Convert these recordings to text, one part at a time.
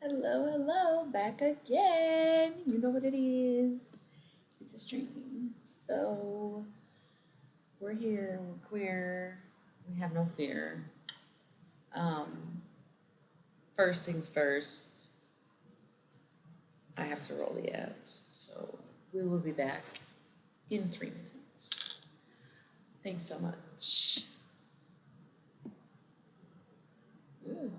Hello, hello, back again. You know what it is. It's a stream. So we're here, we're queer, we have no fear. Um, First things first, I have to roll the ads. So we will be back in 3 minutes. Thanks so much. Ooh.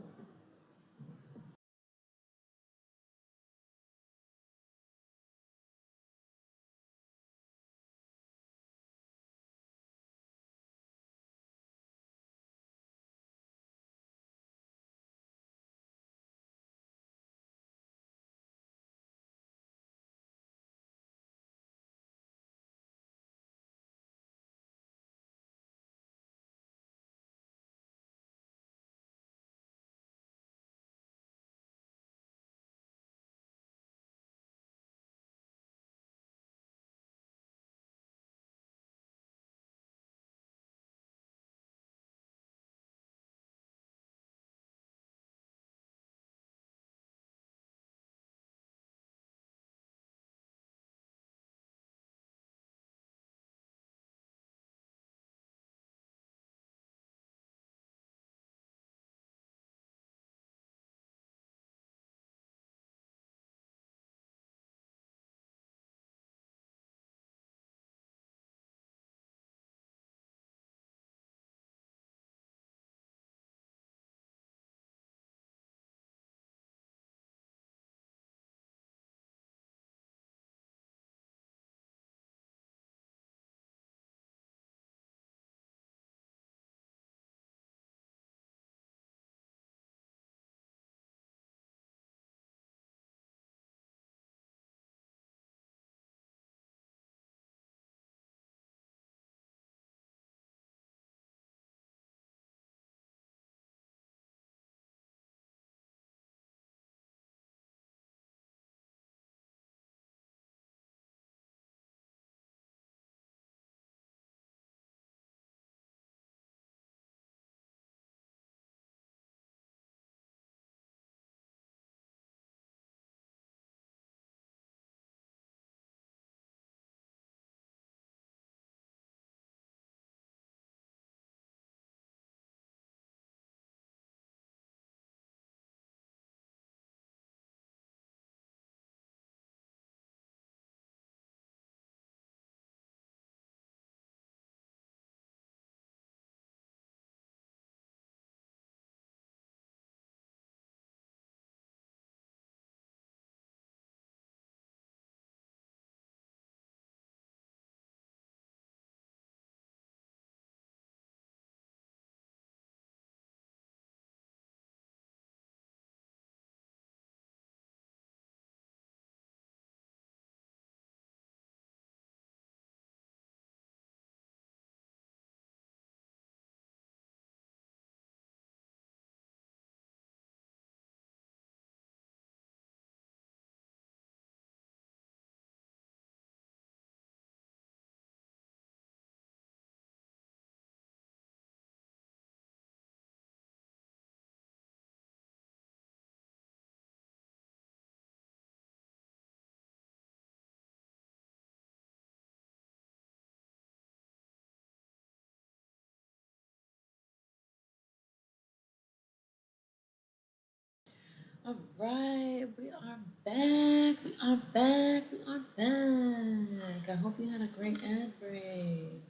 All right, we are back. We are back. We are back. I hope you had a great ad break.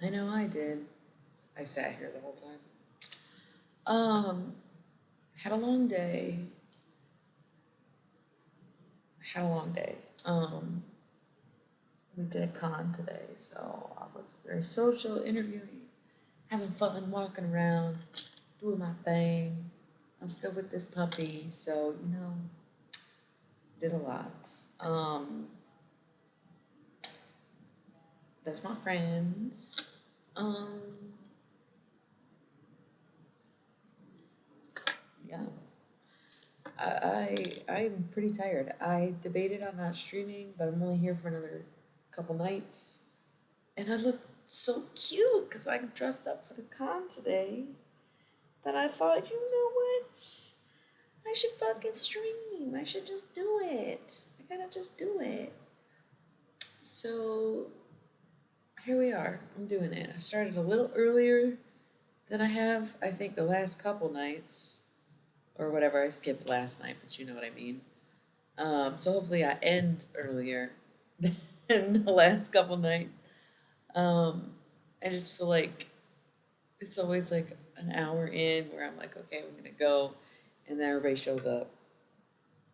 I know I did. I sat here the whole time. Um, had a long day. Had a long day. We did a con today, so I was very social, interviewing, having fun, walking around, doing my thing. I'm still with this puppy, so did a lot. That's my friends. Um, yeah. I'm pretty tired. I debated on not streaming, but I'm only here for another couple nights. And I look so cute because I dressed up for the con today that I thought, you know what? I should fucking stream. I should just do it. I gotta just do it. So here we are. I'm doing it. I started a little earlier than I have, I think, the last couple nights. Or whatever, I skipped last night, but you know what I mean. So hopefully I end earlier than the last couple nights. Um, I just feel like it's always like an hour in where I'm like, okay, we're gonna go, and then everybody shows up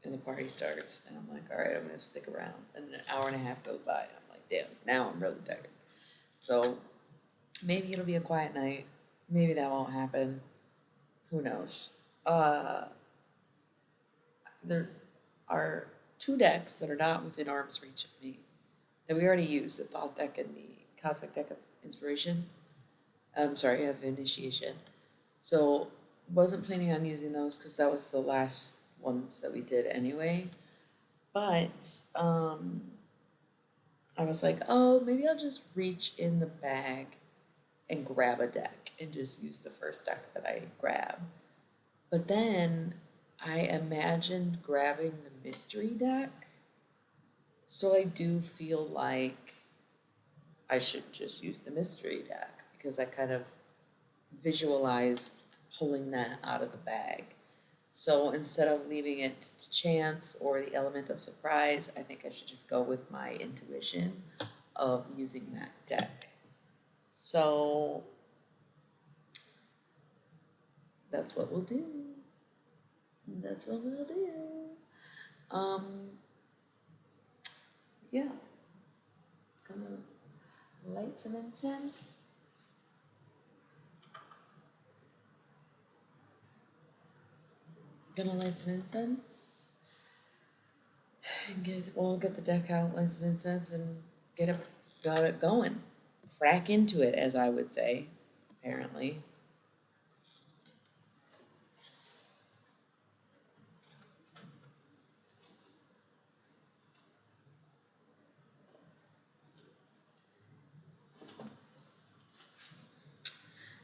and the party starts, and I'm like, all right, I'm gonna stick around. And then an hour and a half goes by, and I'm like, damn, now I'm really tired. So maybe it'll be a quiet night. Maybe that won't happen. Who knows? Uh, there are two decks that are not within arm's reach of me that we already used, the Thought deck and the Cosmic deck of Inspiration. I'm sorry, of Initiation. So wasn't planning on using those because that was the last ones that we did anyway. But I was like, oh, maybe I'll just reach in the bag and grab a deck and just use the first deck that I grab. But then I imagined grabbing the mystery deck. So I do feel like I should just use the mystery deck because I kind of visualized pulling that out of the bag. So instead of leaving it to chance or the element of surprise, I think I should just go with my intuition of using that deck. So that's what we'll do. That's what we'll do. Yeah. Gonna light some incense. Gonna light some incense. And get the deck out, light some incense, and got it going. Crack into it, as I would say, apparently.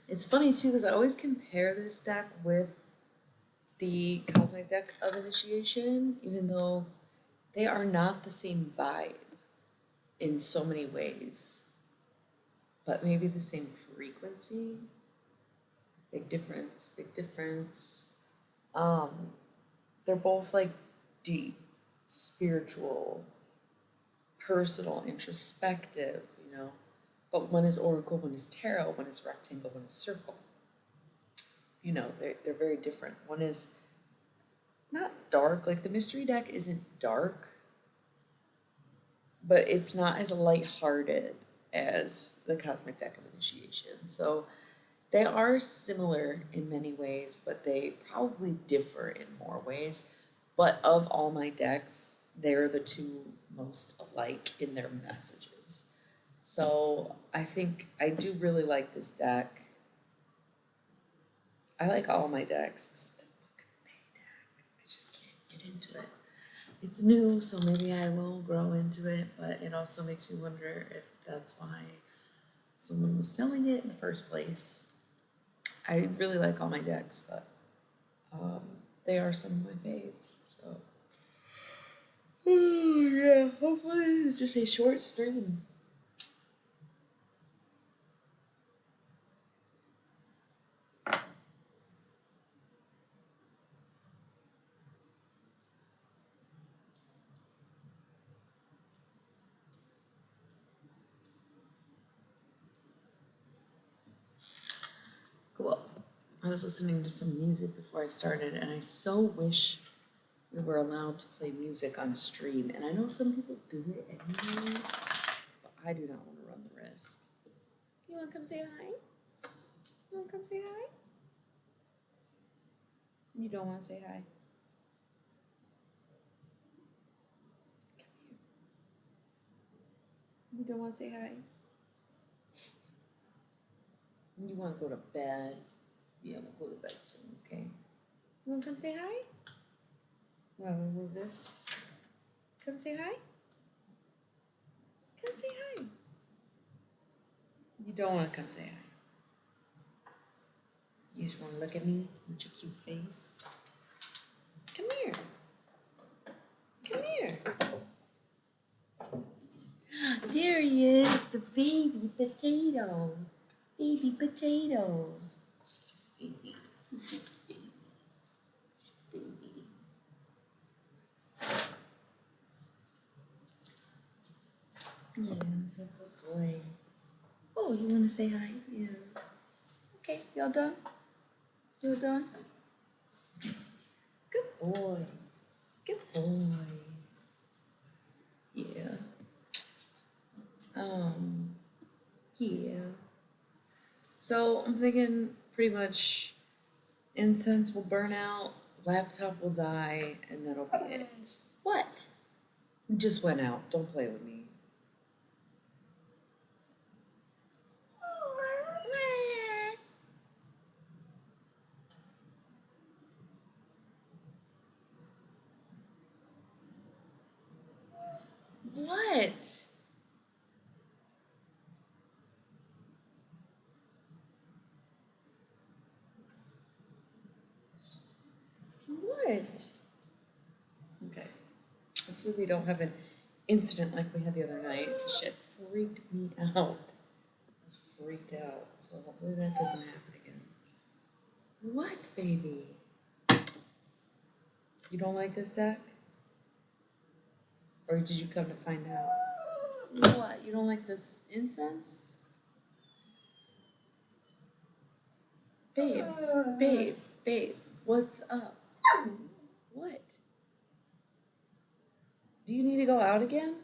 It's funny too, because I always compare this deck with the Cosmic deck of Initiation, even though they are not the same vibe in so many ways, but maybe the same frequency. Big difference, big difference. Um, they're both like deep, spiritual, personal, introspective, you know. But one is oracle, one is tarot, one is rectangle, one is circle. You know, they're very different. One is not dark, like the mystery deck isn't dark, but it's not as lighthearted as the Cosmic deck of Initiation. So they are similar in many ways, but they probably differ in more ways. But of all my decks, they're the two most alike in their messages. So I think I do really like this deck. I like all my decks except that fucking May deck. I just can't get into it. It's new, so maybe I will grow into it, but it also makes me wonder if that's why someone was selling it in the first place. I really like all my decks, but they are some of my faves. So, yeah, hopefully it's just a short stream. Cool. I was listening to some music before I started, and I so wish we were allowed to play music on stream. And I know some people do it anyway, but I do not want to run the risk. You want to come say hi? You want to come say hi? You don't want to say hi? You don't want to say hi? You want to go to bed? Yeah, we'll go to bed soon, okay? You want to come say hi? You want to remove this? Come say hi? Come say hi. You don't want to come say hi. You just want to look at me with your cute face. Come here. Come here. There he is, the baby potato. Baby potato. Baby. Baby. Yeah, that's a good boy. Oh, you want to say hi? Yeah. Okay, y'all done? You done? Good boy. Good boy. Yeah. Um, yeah. So I'm thinking pretty much incense will burn out, laptop will die, and that'll be it. What? It just went out. Don't play with me. What? What? Okay. Hopefully we don't have an incident like we had the other night. Shit freaked me out. I was freaked out. So hopefully that doesn't happen again. What, baby? You don't like this deck? Or did you come to find out? What? You don't like this incense? Babe, babe, what's up? What? Do you need to go out again?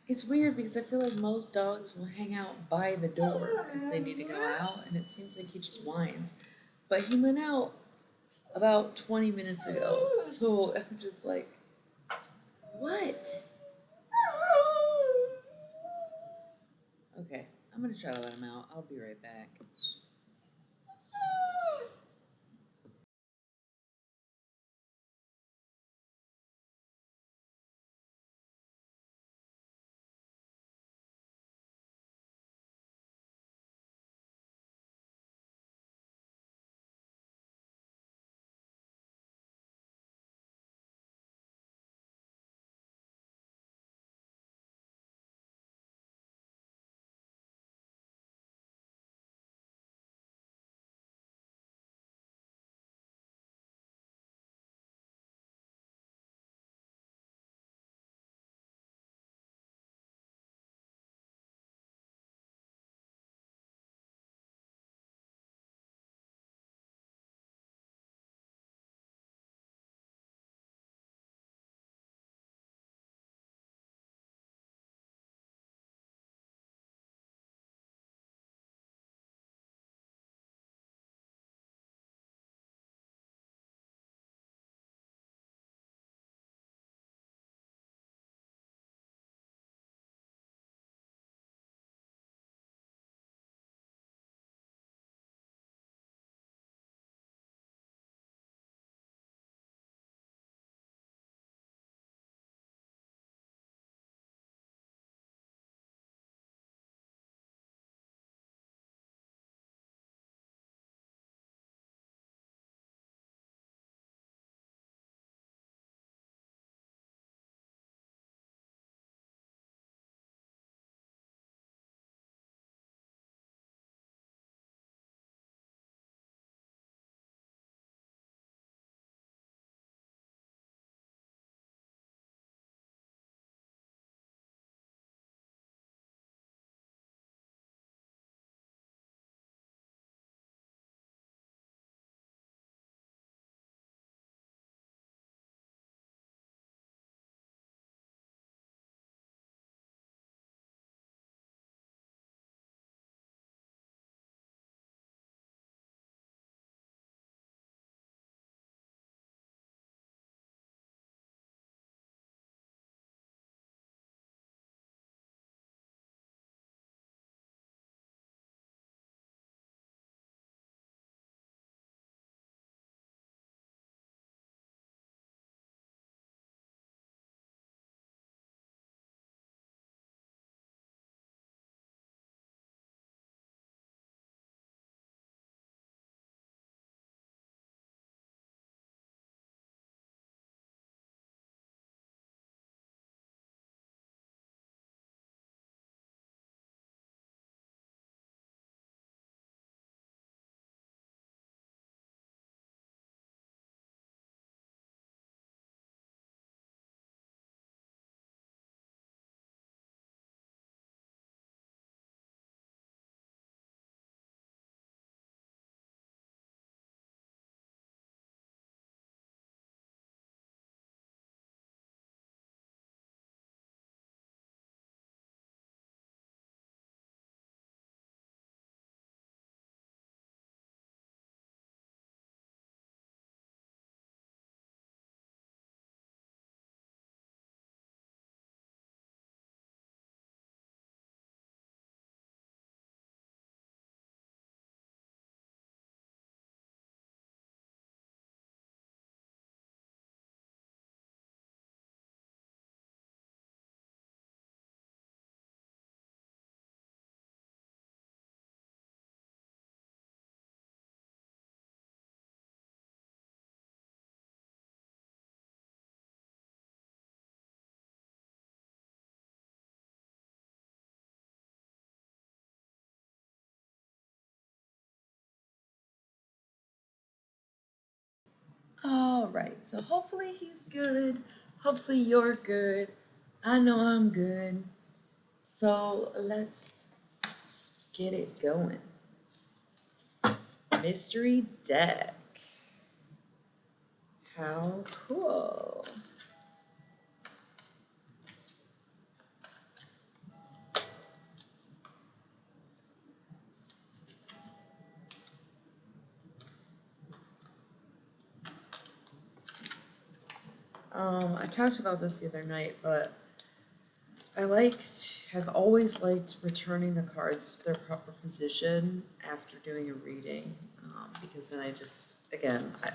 It's weird because I feel like most dogs will hang out by the door if they need to go out, and it seems like he just whines. But he went out about 20 minutes ago, so I'm just like, what? Okay, I'm gonna try to let him out. I'll be right back. All right, so hopefully he's good. Hopefully you're good. I know I'm good. So let's get it going. Mystery deck. How cool. I talked about this the other night, but have always liked returning the cards to their proper position after doing a reading, because then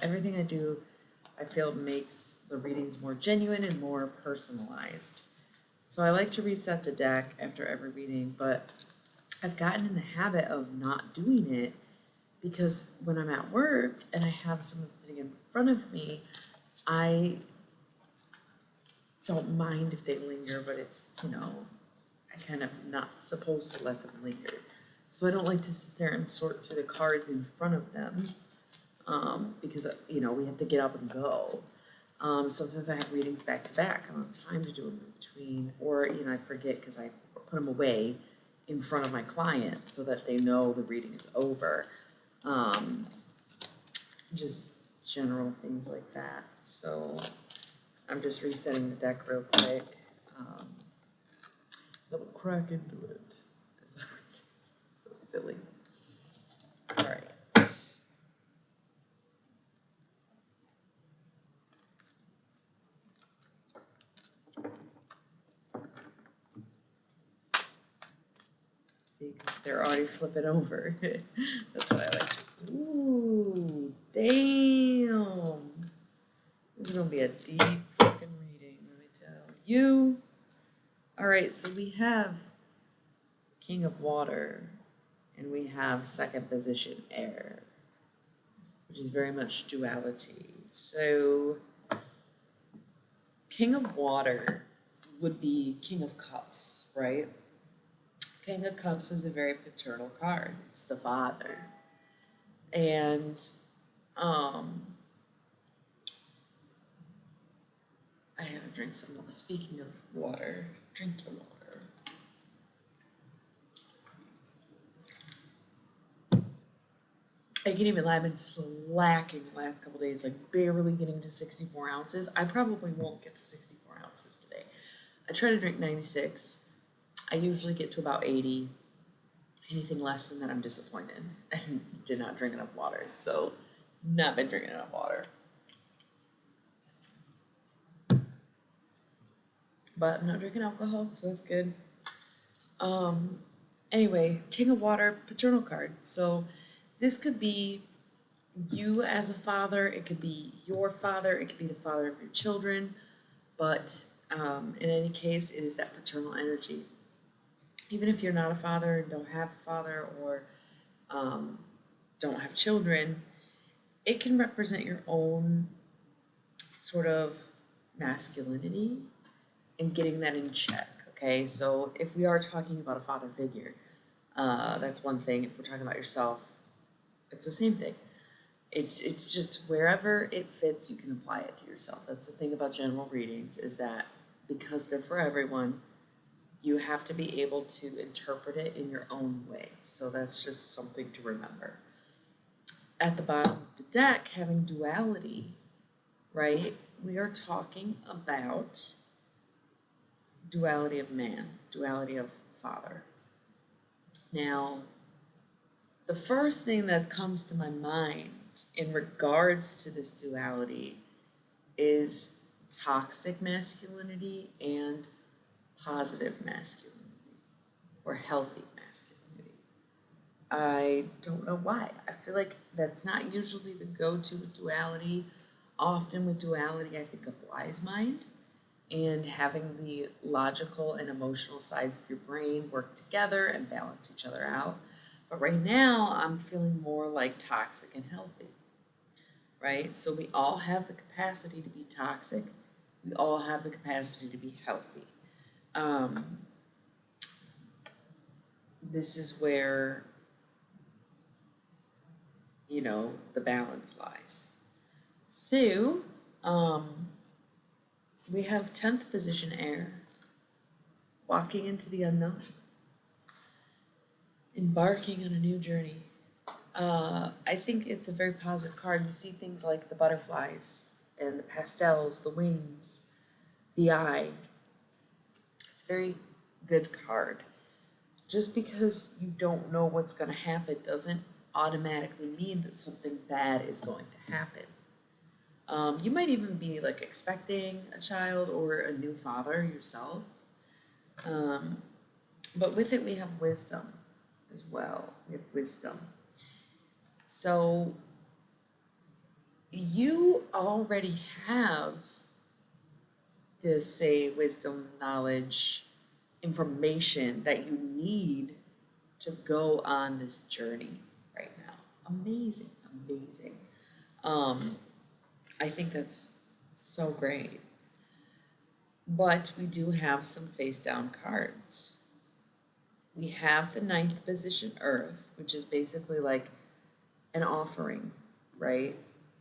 everything I do, I feel makes the readings more genuine and more personalized. So I like to reset the deck after every reading, but I've gotten in the habit of not doing it because when I'm at work and I have someone sitting in front of me, I don't mind if they linger, but it's, I kind of not supposed to let them linger. So I don't like to sit there and sort through the cards in front of them, because, we have to get up and go. Sometimes I have readings back to back. I don't have time to do them in between, or, I forget because I put them away in front of my client so that they know the reading is over. Just general things like that. So I'm just resetting the deck real quick. Double crack into it. It's so silly. All right. See, because they're already flipping over. That's what I like. Ooh, damn. This is gonna be a deep fucking reading, let me tell you. All right, so we have King of Water, and we have second position Air, which is very much duality. So King of Water would be King of Cups, right? King of Cups is a very paternal card. It's the father. And I had to drink some water. Speaking of water, drink your water. I can't even lie, I've been slacking the last couple days, like barely getting to 64 ounces. I probably won't get to 64 ounces today. I try to drink 96. I usually get to about 80. Anything less than that, I'm disappointed and did not drink enough water. So, not been drinking enough water. But I'm not drinking alcohol, so it's good. Anyway, King of Water, paternal card. So, this could be you as a father, it could be your father, it could be the father of your children, but in any case, it is that paternal energy. Even if you're not a father and don't have a father, or don't have children, it can represent your own sort of masculinity and getting that in check. Okay, so if we are talking about a father figure, that's one thing. If we're talking about yourself, it's the same thing. It's just wherever it fits, you can apply it to yourself. That's the thing about general readings, is that because they're for everyone, you have to be able to interpret it in your own way. So that's just something to remember. At the bottom of the deck, having duality, right? We are talking about duality of man, duality of father. Now, the first thing that comes to my mind in regards to this duality is toxic masculinity and positive masculinity, or healthy masculinity. I don't know why. I feel like that's not usually the go-to with duality. Often with duality, I think of wise mind and having the logical and emotional sides of your brain work together and balance each other out. But right now, I'm feeling more like toxic and healthy, right? So we all have the capacity to be toxic. We all have the capacity to be healthy. This is where, the balance lies. So, we have 10th position air, walking into the unknown, embarking on a new journey. I think it's a very positive card. You see things like the butterflies and the pastels, the wings, the eye. It's a very good card. Just because you don't know what's going to happen doesn't automatically mean that something bad is going to happen. You might even be like expecting a child or a new father yourself. But with it, we have wisdom as well. We have wisdom. So you already have this, say, wisdom, knowledge, information that you need to go on this journey right now. Amazing, amazing. I think that's so great. But we do have some face down cards. We have the 9th position Earth, which is basically like an offering, right?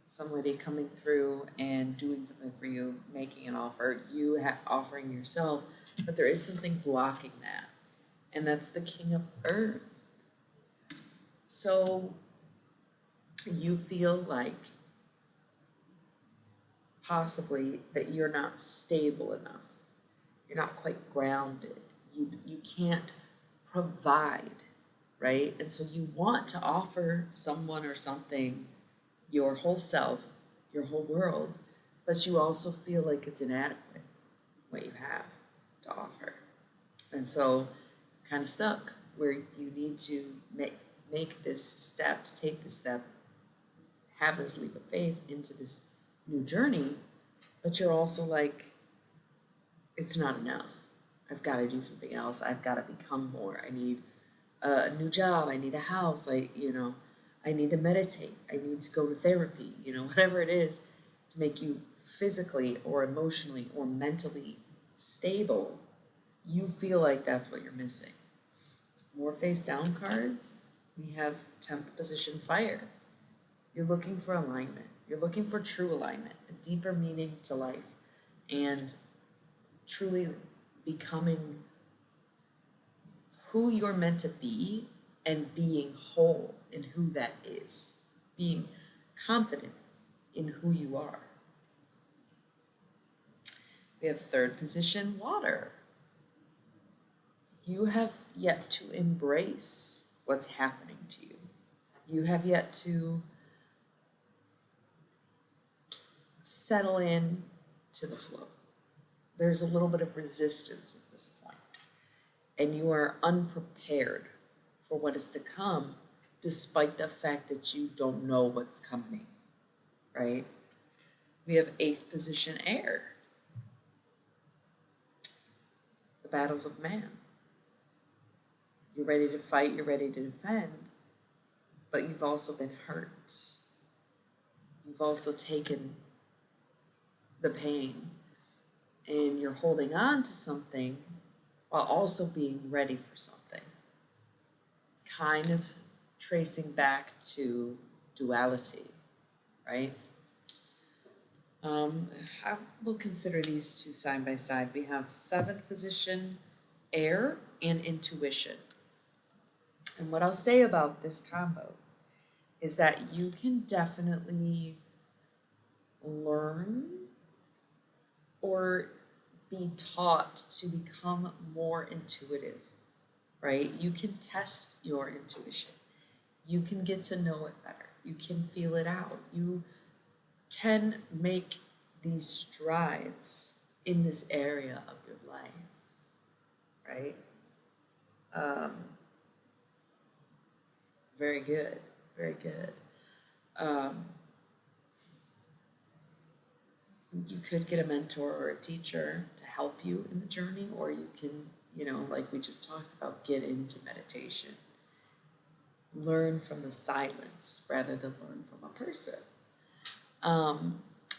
Somebody coming through and doing something for you, making an offer, you offering yourself, but there is something blocking that, and that's the King of Earth. So you feel like possibly that you're not stable enough. You're not quite grounded. You can't provide, right? And so you want to offer someone or something your whole self, your whole world, but you also feel like it's inadequate what you have to offer. And so kind of stuck where you need to make this step, take this step, have this leap of faith into this new journey, but you're also like, it's not enough. I've got to do something else. I've got to become more. I need a new job. I need a house. I need to meditate. I need to go to therapy, whatever it is to make you physically or emotionally or mentally stable. You feel like that's what you're missing. More face down cards. We have 10th position fire. You're looking for alignment. You're looking for true alignment, a deeper meaning to life, and truly becoming who you're meant to be and being whole in who that is, being confident in who you are. We have 3rd position, water. You have yet to embrace what's happening to you. You have yet to settle in to the flow. There's a little bit of resistance at this point, and you are unprepared for what is to come, despite the fact that you don't know what's coming, right? We have 8th position air, the battles of man. You're ready to fight, you're ready to defend, but you've also been hurt. You've also taken the pain, and you're holding on to something while also being ready for something. Kind of tracing back to duality, right? I will consider these two side by side. We have 7th position, air, and intuition. And what I'll say about this combo is that you can definitely learn or be taught to become more intuitive, right? You can test your intuition. You can get to know it better. You can feel it out. You can make these strides in this area of your life, right? Very good, very good. You could get a mentor or a teacher to help you in the journey, or you can, like we just talked about, get into meditation. Learn from the silence rather than learn from a person.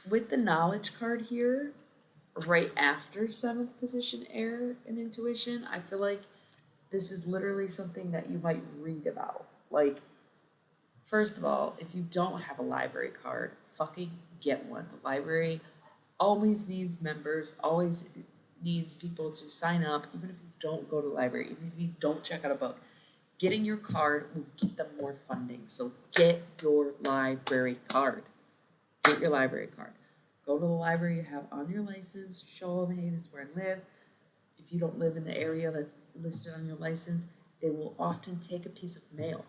With the knowledge card here, right after 7th position air and intuition, I feel like this is literally something that you might read about. Like, first of all, if you don't have a library card, fucking get one. The library always needs members, always needs people to sign up, even if you don't go to the library, even if you don't check out a book. Getting your card will get them more funding. So get your library card. Get your library card. Go to the library you have on your license, show them, hey, this is where I live. If you don't live in the area that's listed on your license, they will often take a piece of mail,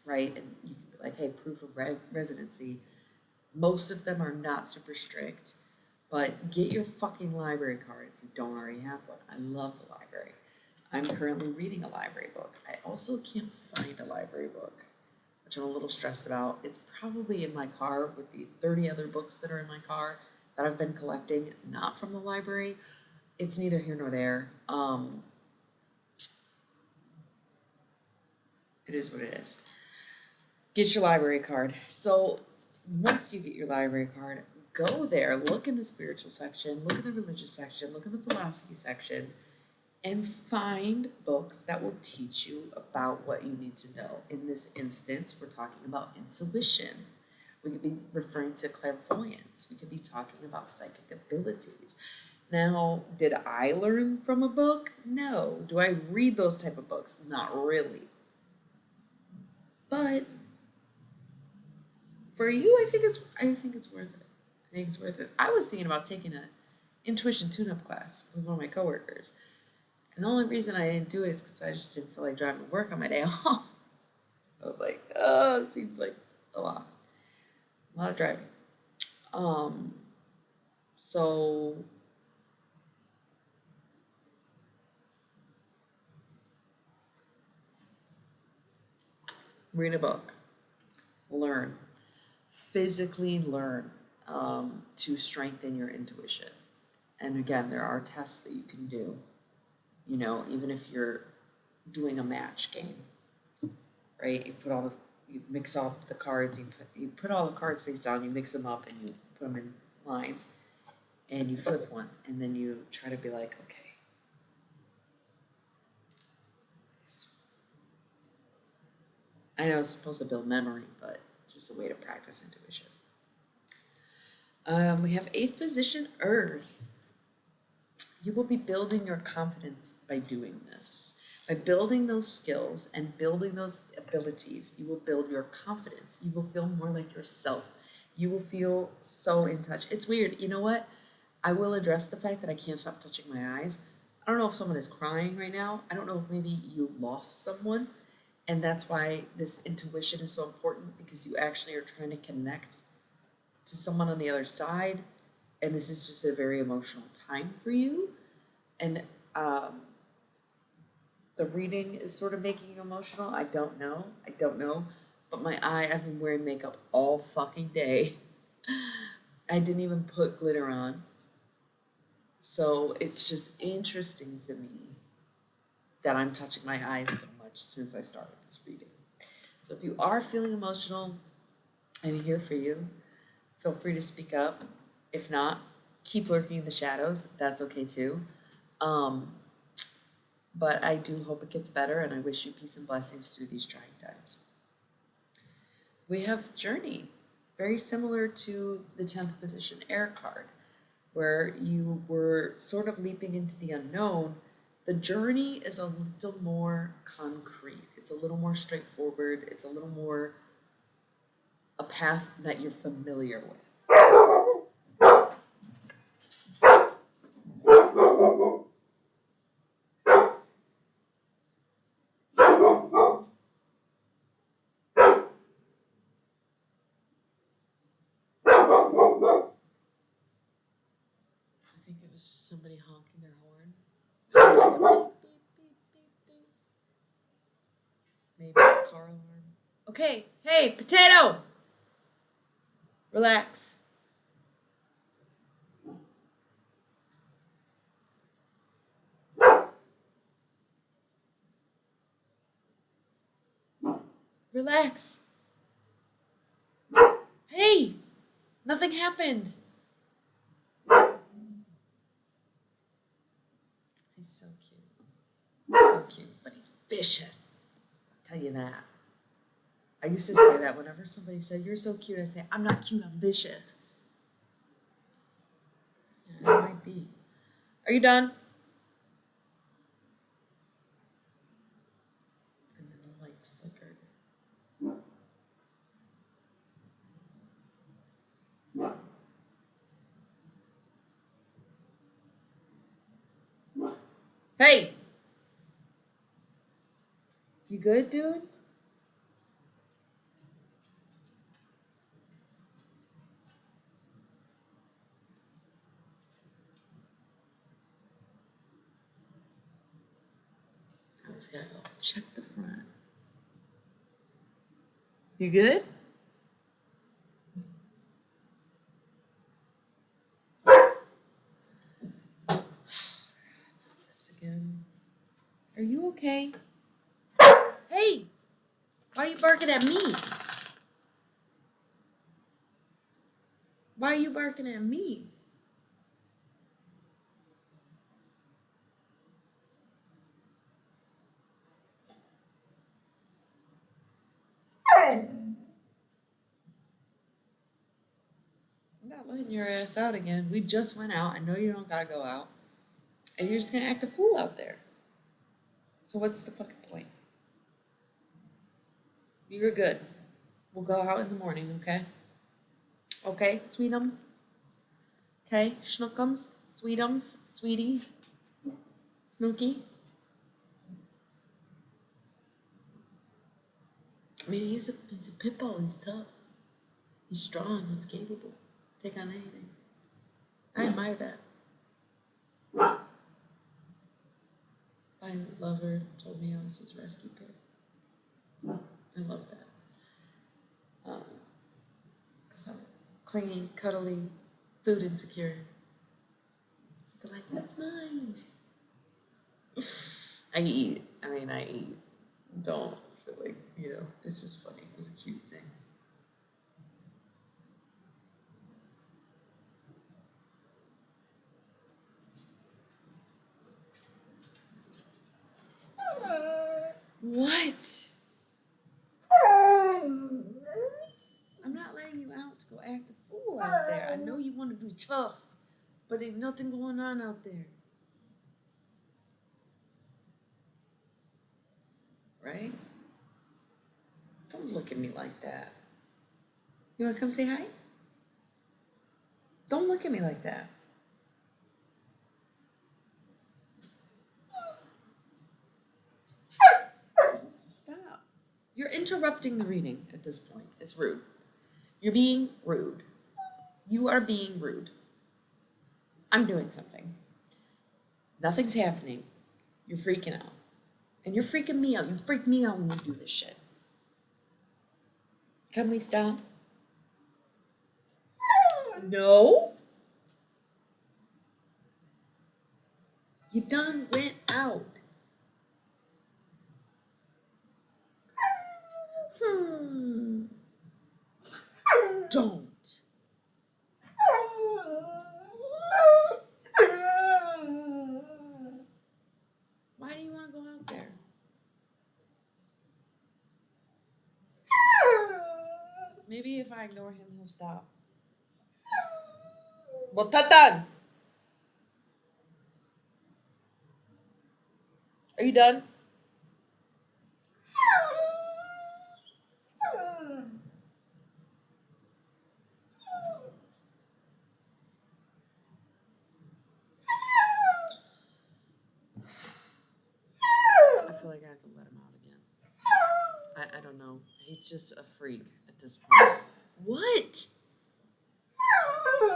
right? And you can be like, hey, proof of residency. Most of them are not super strict, but get your fucking library card if you don't already have one. I love the library. I'm currently reading a library book. I also can't find a library book, which I'm a little stressed about. It's probably in my car with the 30 other books that are in my car that I've been collecting, not from the library. It's neither here nor there. It is what it is. Get your library card. So once you get your library card, go there, look in the spiritual section, look in the religious section, look in the philosophy section, and find books that will teach you about what you need to know. In this instance, we're talking about intuition. We could be referring to clairvoyance. We could be talking about psychic abilities. Now, did I learn from a book? No. Do I read those type of books? Not really. But for you, I think it's worth it. I think it's worth it. I was thinking about taking an intuition tune-up class with one of my coworkers. And the only reason I didn't do it is because I just didn't feel like driving to work on my day off. I was like, oh, it seems like a lot of driving. So read a book, learn, physically learn to strengthen your intuition. And again, there are tests that you can do. You know, even if you're doing a match game, right? You mix all the cards, you put all the cards face down, you mix them up, and you put them in lines, and you flip one, and then you try to be like, okay. I know it's supposed to build memory, but just a way to practice intuition. We have 8th position, Earth. You will be building your confidence by doing this. By building those skills and building those abilities, you will build your confidence. You will feel more like yourself. You will feel so in touch. It's weird. You know what? I will address the fact that I can't stop touching my eyes. I don't know if someone is crying right now. I don't know if maybe you lost someone. And that's why this intuition is so important, because you actually are trying to connect to someone on the other side. And this is just a very emotional time for you. And the reading is sort of making you emotional. I don't know. But I've been wearing makeup all fucking day. I didn't even put glitter on. So it's just interesting to me that I'm touching my eyes so much since I started this reading. So if you are feeling emotional, I'm here for you. Feel free to speak up. If not, keep lurking in the shadows. That's okay too. But I do hope it gets better, and I wish you peace and blessings through these trying times. We have Journey, very similar to the 10th position Air card, where you were sort of leaping into the unknown. The journey is a little more concrete. It's a little more straightforward. It's a little more a path that you're familiar with. I think it was just somebody honking their horn. Maybe a car alarm. Okay, hey, potato! Relax. Relax. Hey, nothing happened. He's so cute. So cute, but he's vicious. I'll tell you that. I used to say that whenever somebody said, "You're so cute," I say, "I'm not cute, I'm vicious." Are you done? And then the lights flickered. Hey! You good, dude? I just gotta go check the front. You good? This again. Are you okay? Hey! Why are you barking at me? Why are you barking at me? I'm not letting your ass out again. We just went out. I know you don't gotta go out. And you're just gonna act a fool out there. So what's the fucking point? You're good. We'll go out in the morning, okay? Okay, sweetums? Okay, schnookums? Sweetums? Sweetie? Snooky? I mean, he's a pit bull. He's tough. He's strong. He's capable. Take on anything. I admire that. My lover told me I was his rescue pit. I love that. Because I'm clingy, cuddly, food insecure. So like, that's mine. I eat. I eat. Don't feel like, it's just funny. It's a cute thing. What? I'm not letting you out to go act a fool out there. I know you want to be tough, but there's nothing going on out there. Right? Don't look at me like that. You want to come say hi? Don't look at me like that. Stop. You're interrupting the reading at this point. It's rude. You're being rude. You are being rude. I'm doing something. Nothing's happening. You're freaking out. And you're freaking me out. You freak me out when you do this shit. Can we stop? No. You done went out. Don't. Why do you want to go out there? Maybe if I ignore him, he'll stop. Well, Tatan! Are you done? I feel like I have to let him out again. I don't know. He's just a freak at this point. What?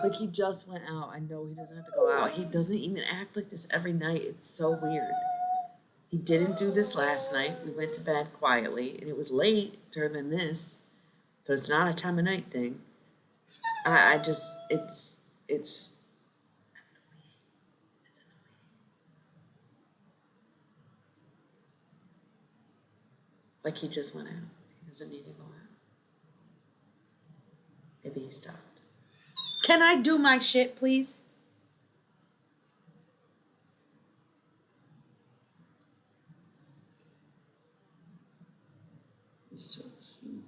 Like he just went out. I know he doesn't have to go out. He doesn't even act like this every night. It's so weird. He didn't do this last night. We went to bed quietly, and it was later than this, so it's not a time of night thing. I just it's like he just went out. He doesn't need to go out. Maybe he stopped. Can I do my shit, please? You're so cute.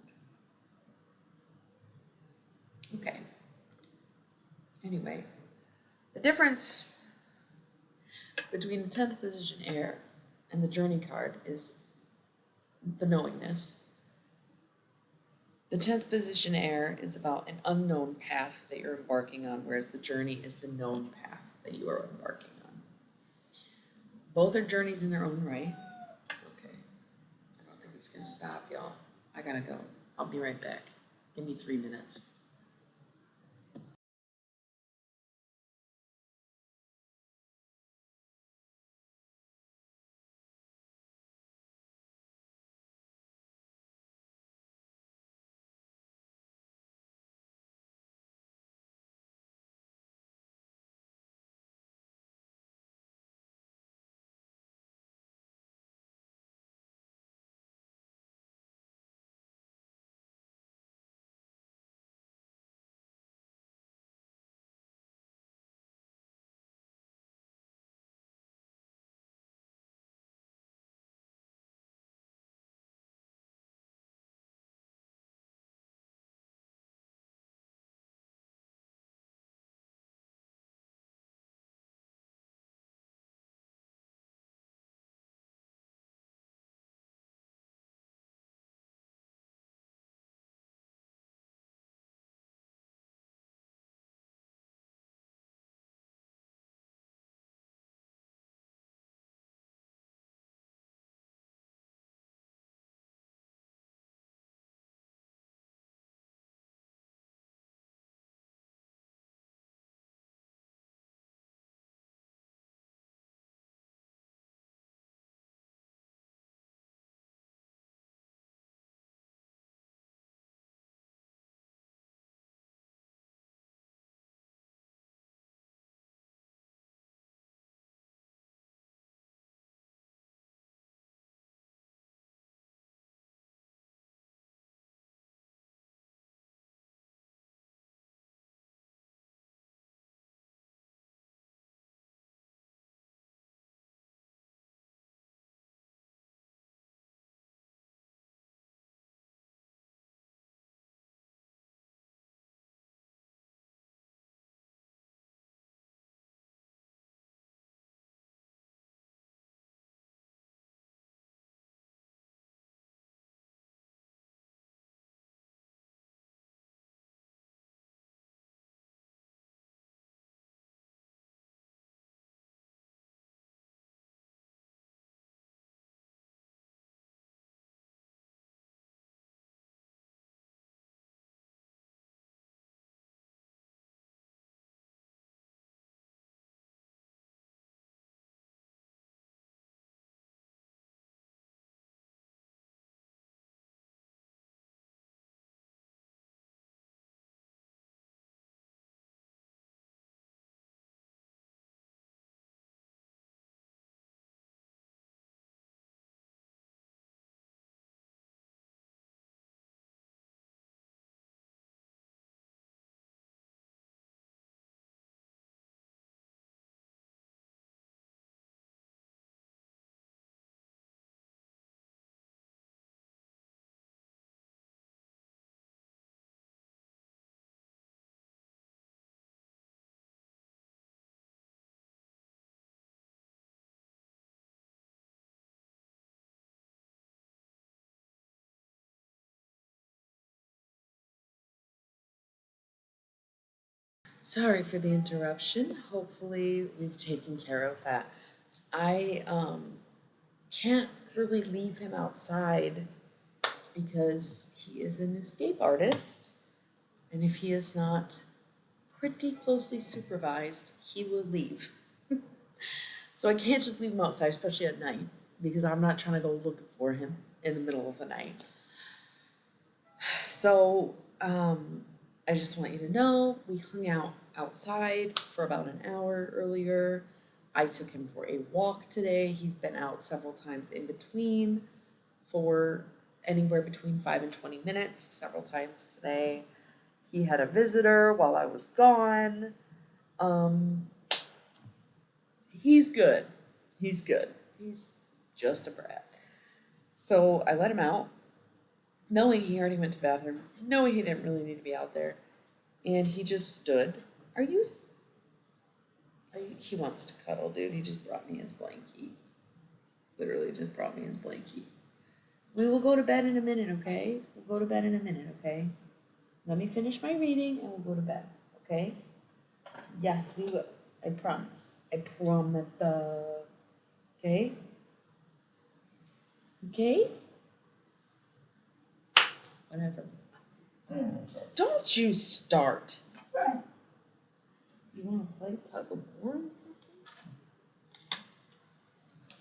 Okay. Anyway, the difference Between the 10th position air and the journey card is the knowingness. The 10th position air is about an unknown path that you're embarking on, whereas the journey is the known path that you are embarking on. Both are journeys in their own right. Okay. I don't think it's gonna stop, y'all. I gotta go. I'll be right back. Give me 3 minutes. Sorry for the interruption. Hopefully, we've taken care of that. I can't really leave him outside because he is an escape artist, and if he is not pretty closely supervised, he will leave. So I can't just leave him outside, especially at night, because I'm not trying to go looking for him in the middle of the night. So I just want you to know we hung out outside for about an hour earlier. I took him for a walk today. He's been out several times in between for anywhere between 5 and 20 minutes, several times today. He had a visitor while I was gone. He's good. He's good. He's just a brat. So I let him out, knowing he already went to the bathroom, knowing he didn't really need to be out there. And he just stood. Are you He wants to cuddle, dude. He just brought me his blankie. Literally just brought me his blankie. We will go to bed in a minute, okay? We'll go to bed in a minute, okay? Let me finish my reading and we'll go to bed, okay? Yes, we will. I promise. I promise. Okay? Okay? Whatever. Don't you start. You want to play tug of war or something?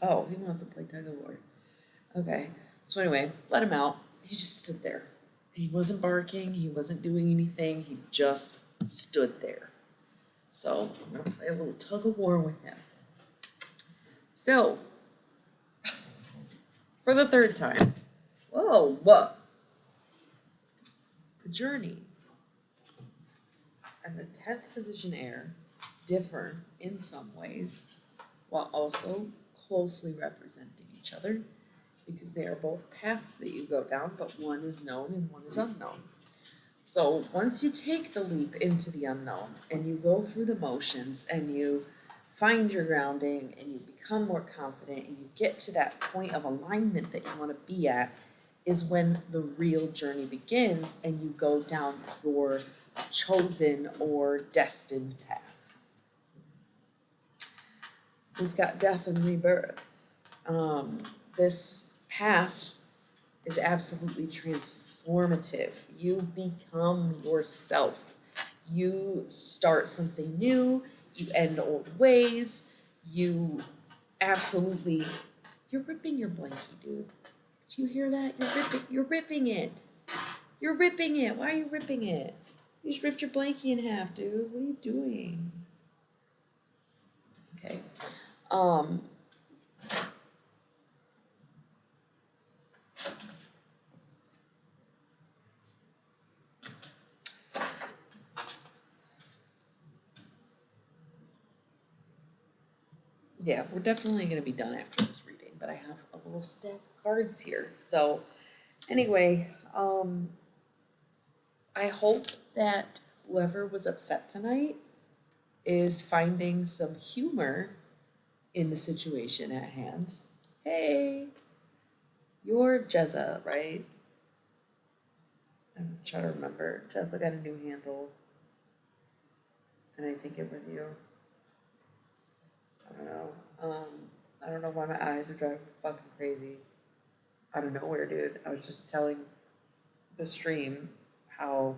Oh, he wants to play tug of war. Okay. So anyway, let him out. He just stood there. He wasn't barking. He wasn't doing anything. He just stood there. So I'm gonna play a little tug of war with him. So, for the third time. Whoa, what? The journey and the 10th position air differ in some ways, while also closely representing each other, because they are both paths that you go down, but one is known and one is unknown. So once you take the leap into the unknown and you go through the motions and you find your grounding and you become more confident and you get to that point of alignment that you want to be at, is when the real journey begins and you go down your chosen or destined path. We've got death and rebirth. This path is absolutely transformative. You become yourself. You start something new. You end old ways. You absolutely, you're ripping your blankie, dude. Did you hear that? You're ripping it. You're ripping it. Why are you ripping it? You just ripped your blankie in half, dude. What are you doing? Okay. Yeah, we're definitely going to be done after this reading, but I have a little stack of cards here. So, anyway, I hope that whoever was upset tonight is finding some humor in the situation at hand. Hey, you're Jezza, right? I'm trying to remember. Jezza got a new handle, and I think it was you. I don't know. I don't know why my eyes are driving me fucking crazy. Out of nowhere, dude. I was just telling the stream how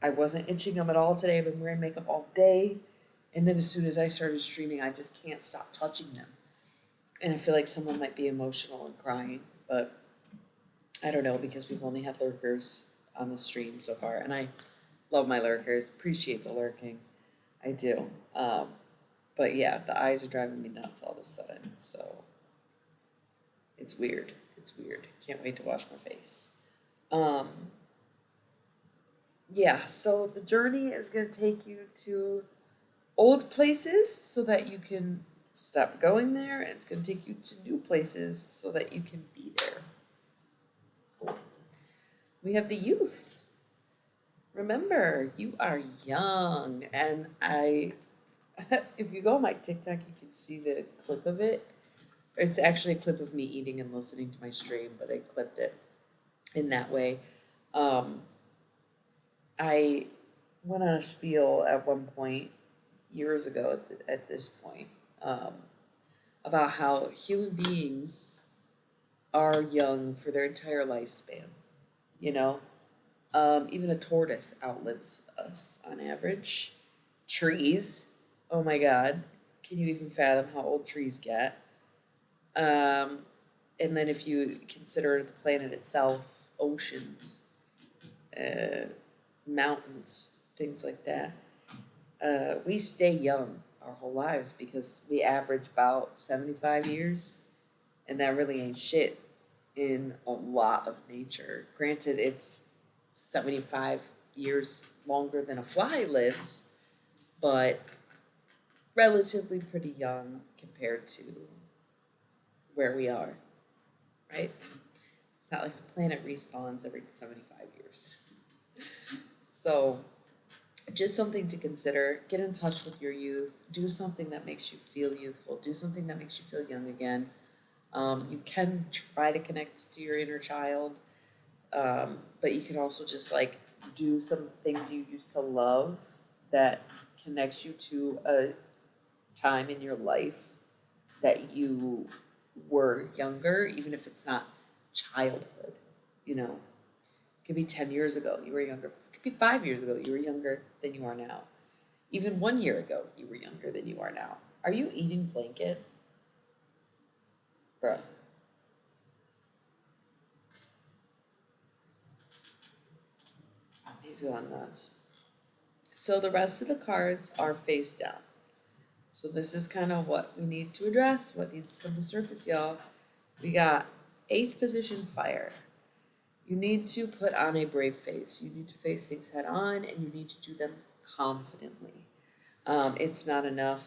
I wasn't itching them at all today. I've been wearing makeup all day. And then as soon as I started streaming, I just can't stop touching them. And I feel like someone might be emotional and crying, but I don't know because we've only had lurkers on the stream so far. And I love my lurkers, appreciate the lurking. I do. But yeah, the eyes are driving me nuts all of a sudden. So it's weird. It's weird. Can't wait to wash my face. Yeah, so the journey is going to take you to old places so that you can stop going there, and it's going to take you to new places so that you can be there. Cool. We have the youth. Remember, you are young, and if you go on my TikTok, you can see the clip of it. It's actually a clip of me eating and listening to my stream, but I clipped it in that way. I went on a spiel at one point, years ago at this point, about how human beings are young for their entire lifespan. You know, even a tortoise outlives us on average. Trees, oh my God, can you even fathom how old trees get? And then if you consider the planet itself, oceans, mountains, things like that, we stay young our whole lives because we average about 75 years, and that really ain't shit in a lot of nature. Granted, it's 75 years longer than a fly lives, but relatively pretty young compared to where we are, right? It's not like the planet respawns every 75 years. So Just something to consider. Get in touch with your youth. Do something that makes you feel youthful. Do something that makes you feel young again. You can try to connect to your inner child, but you can also just like do some things you used to love that connects you to a time in your life that you were younger, even if it's not childhood, you know. It could be 10 years ago, you were younger. It could be 5 years ago, you were younger than you are now. Even 1 year ago, you were younger than you are now. Are you eating blanket? Bruh. He's going nuts. So the rest of the cards are face down. So this is kind of what we need to address, what needs to come to surface, y'all. We got 8th position fire. You need to put on a brave face. You need to face things head on and you need to do them confidently. It's not enough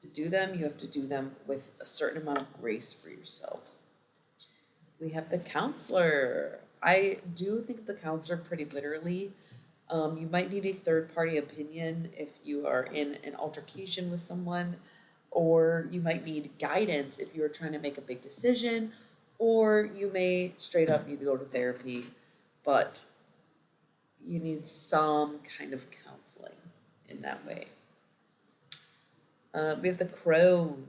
to do them, you have to do them with a certain amount of grace for yourself. We have the counselor. I do think of the counselor pretty literally. You might need a third party opinion if you are in an altercation with someone, or you might need guidance if you are trying to make a big decision, or you may straight up need to go to therapy, but you need some kind of counseling in that way. We have the crone.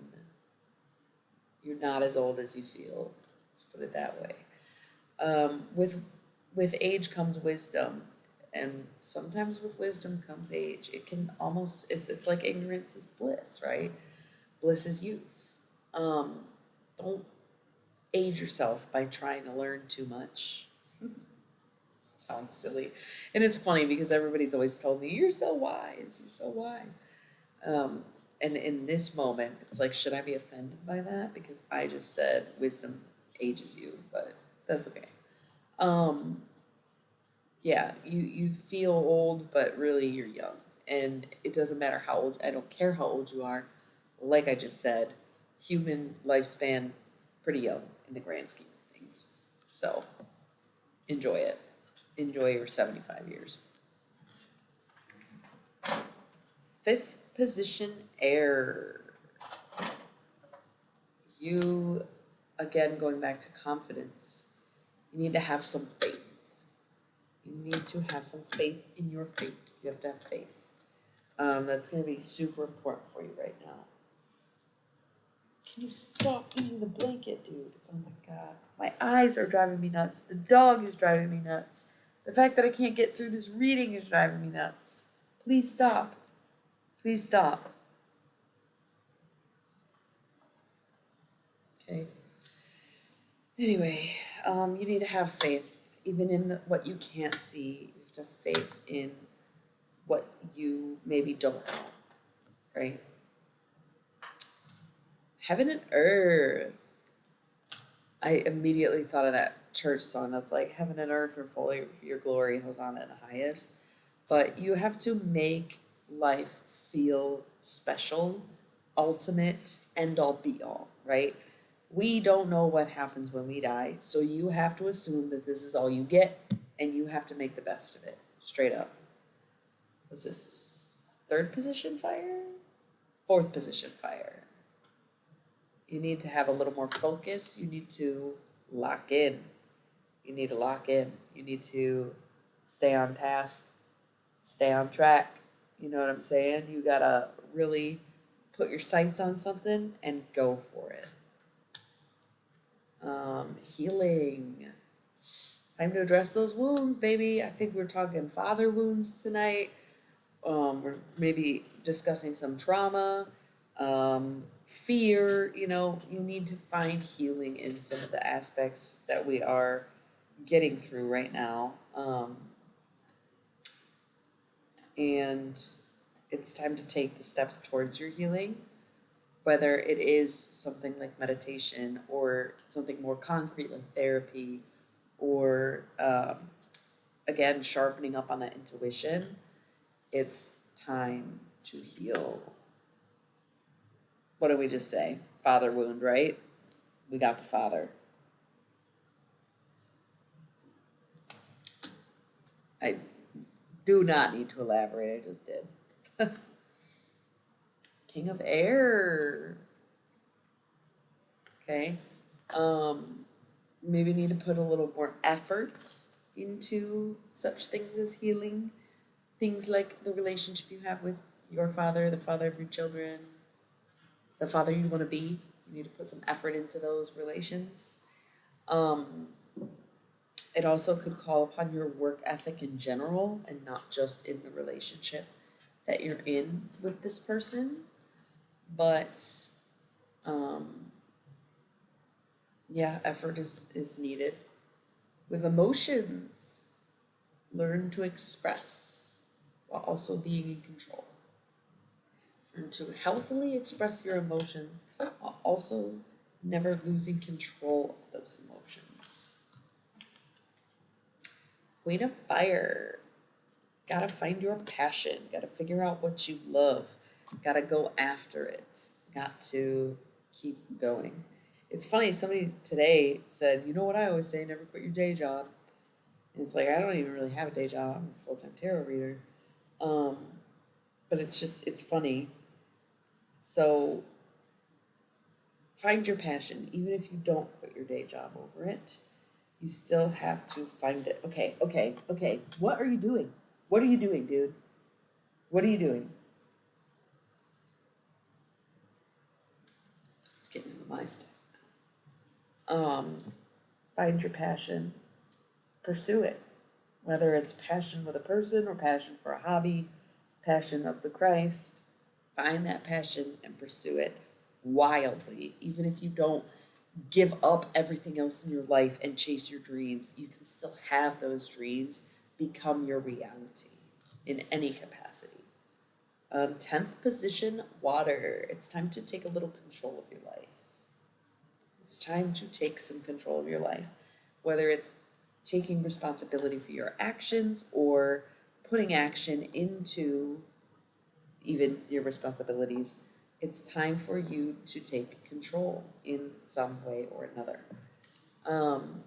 You're not as old as you feel. Let's put it that way. With age comes wisdom, and sometimes with wisdom comes age. It can almost it's like ignorance is bliss, right? Bliss is youth. Don't age yourself by trying to learn too much. Sounds silly, and it's funny because everybody's always told me you're so wise, you're so wise. And in this moment, it's like, should I be offended by that? Because I just said wisdom ages you, but that's okay. Um, yeah, you feel old, but really you're young. And it doesn't matter how old, I don't care how old you are. Like I just said, human lifespan, pretty young in the grand scheme of things. So enjoy it. Enjoy your 75 years. 5th position, air. You, again, going back to confidence, you need to have some faith. You need to have some faith in your fate. You have to have faith. That's going to be super important for you right now. Can you stop eating the blanket, dude? Oh my God. My eyes are driving me nuts. The dog is driving me nuts. The fact that I can't get through this reading is driving me nuts. Please stop. Please stop. Okay. Anyway, you need to have faith, even in what you can't see. You have to have faith in what you maybe don't know, right? Heaven and earth. I immediately thought of that church song that's like, heaven and earth are full of your glory, Hosanna in the highest. But you have to make life feel special, ultimate, end all be all, right? We don't know what happens when we die, so you have to assume that this is all you get, and you have to make the best of it, straight up. Was this 3rd position fire? 4th position fire. You need to have a little more focus. You need to lock in. You need to lock in. You need to stay on task, stay on track. You know what I'm saying? You gotta really put your sights on something and go for it. Healing. Time to address those wounds, baby. I think we're talking father wounds tonight. We're maybe discussing some trauma, fear. You need to find healing in some of the aspects that we are getting through right now. And it's time to take the steps towards your healing, whether it is something like meditation or something more concrete like therapy, or again, sharpening up on that intuition. It's time to heal. What did we just say? Father wound, right? We got the father. I Do not need to elaborate. I just did. King of Air. Okay. Um, Maybe need to put a little more effort into such things as healing. Things like the relationship you have with your father, the father of your children, the father you want to be. You need to put some effort into those relations. Um, it also could call upon your work ethic in general and not just in the relationship that you're in with this person. But um, yeah, effort is needed. With emotions, learn to express while also being in control. And to healthily express your emotions while also never losing control of those emotions. Queen of Fire. Gotta find your passion. Gotta figure out what you love. Gotta go after it. Got to keep going. It's funny, somebody today said, you know what I always say, never quit your day job. And it's like, I don't even really have a day job. I'm a full-time tarot reader. Um, but it's funny. So find your passion. Even if you don't quit your day job over it, you still have to find it. Okay. What are you doing? What are you doing, dude? What are you doing? It's getting into my stuff. Find your passion, pursue it. Whether it's passion with a person or passion for a hobby, passion of the Christ, find that passion and pursue it wildly. Even if you don't give up everything else in your life and chase your dreams, you can still have those dreams become your reality in any capacity. 10th position, water. It's time to take a little control of your life. It's time to take some control of your life, whether it's taking responsibility for your actions or putting action into even your responsibilities. It's time for you to take control in some way or another. Um,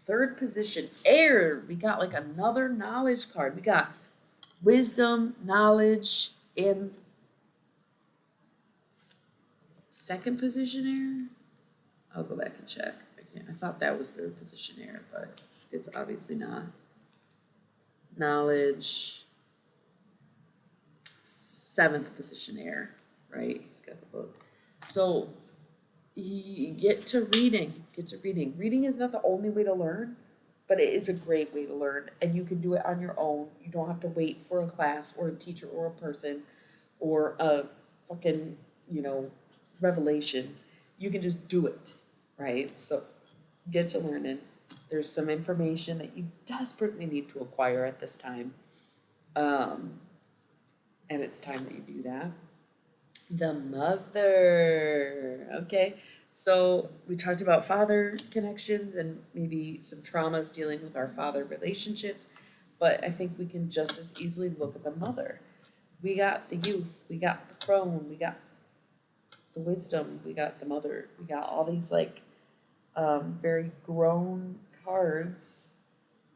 Third position, air. We got like another knowledge card. We got wisdom, knowledge, and second position air. I'll go back and check. I thought that was third position air, but it's obviously not. Knowledge, seventh position air, right? He's got the book. So get to reading. Reading is not the only way to learn, but it is a great way to learn, and you can do it on your own. You don't have to wait for a class or a teacher or a person or a fucking, revelation. You can just do it, right? So get to learning. There's some information that you desperately need to acquire at this time. And it's time that you do that. The mother. Okay. So we talked about father connections and maybe some traumas dealing with our father relationships, but I think we can just as easily look at the mother. We got the youth, we got the crone, we got the wisdom, we got the mother, we got all these very grown cards.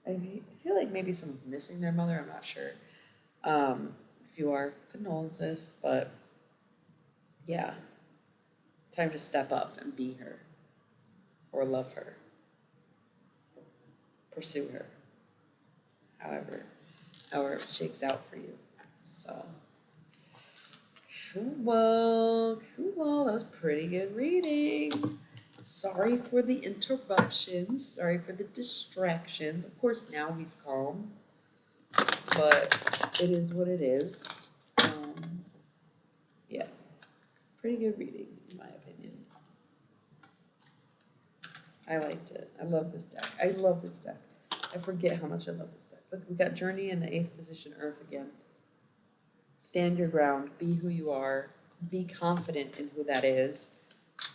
I feel like maybe someone's missing their mother, I'm not sure. If you are, condolences, but yeah, time to step up and be her, or love her, pursue her, however it shakes out for you. So, cool. That was pretty good reading. Sorry for the interruptions. Sorry for the distractions. Of course, now he's calm, but it is what it is. Yeah, pretty good reading, in my opinion. I liked it. I love this deck. I forget how much I love this deck. Look, we got Journey in the 8th position, Earth again. Stand your ground. Be who you are. Be confident in who that is.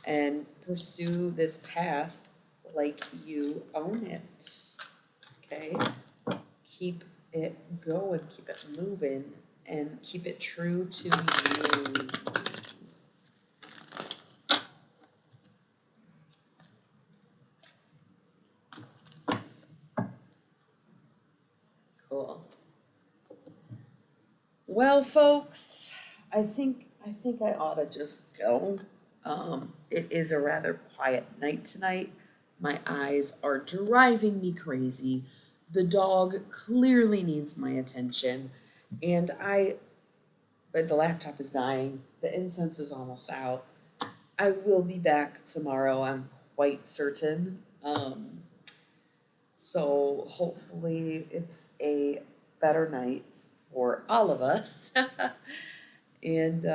And pursue this path like you own it. Okay? Keep it going. Keep it moving. And keep it true to you. Cool. I think I ought to just go. It is a rather quiet night tonight. My eyes are driving me crazy. The dog clearly needs my attention, and but the laptop is dying. The incense is almost out. I will be back tomorrow. I'm quite certain. So hopefully it's a better night for all of us. And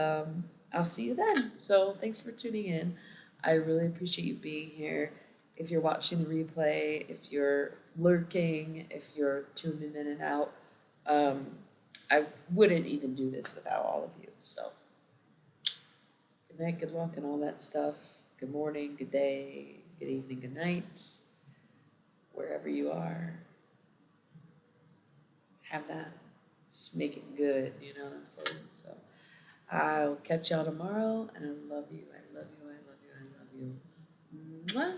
I'll see you then. So thanks for tuning in. I really appreciate you being here. If you're watching the replay, if you're lurking, if you're tuning in and out, um, I wouldn't even do this without all of you. So good night, good luck, and all that stuff. Good morning, good day, good evening, good night, wherever you are. Have that. Just make it good, you know what I'm saying? So I'll catch y'all tomorrow, and I love you. I love you. I love you. I love you. Mwah.